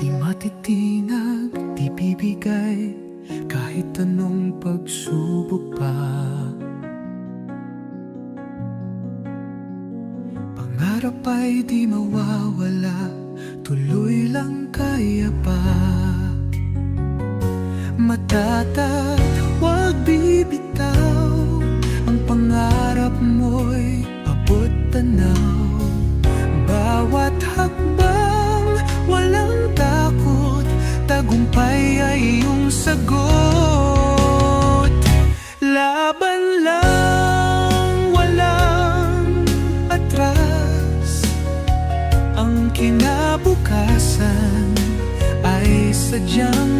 Di matitinag, di bibigay kahit anong pagsubok pa. Pangarap ay di mawawala, tuloy lang kaya pa. Matatag, huwag bibitaw, ang pangarap mo'y abot tanaw. Bawat hakbang, walang takot, tagumpay ay iyong sagot. Laban lang, walang atras, ang kinabukasan ay sadyang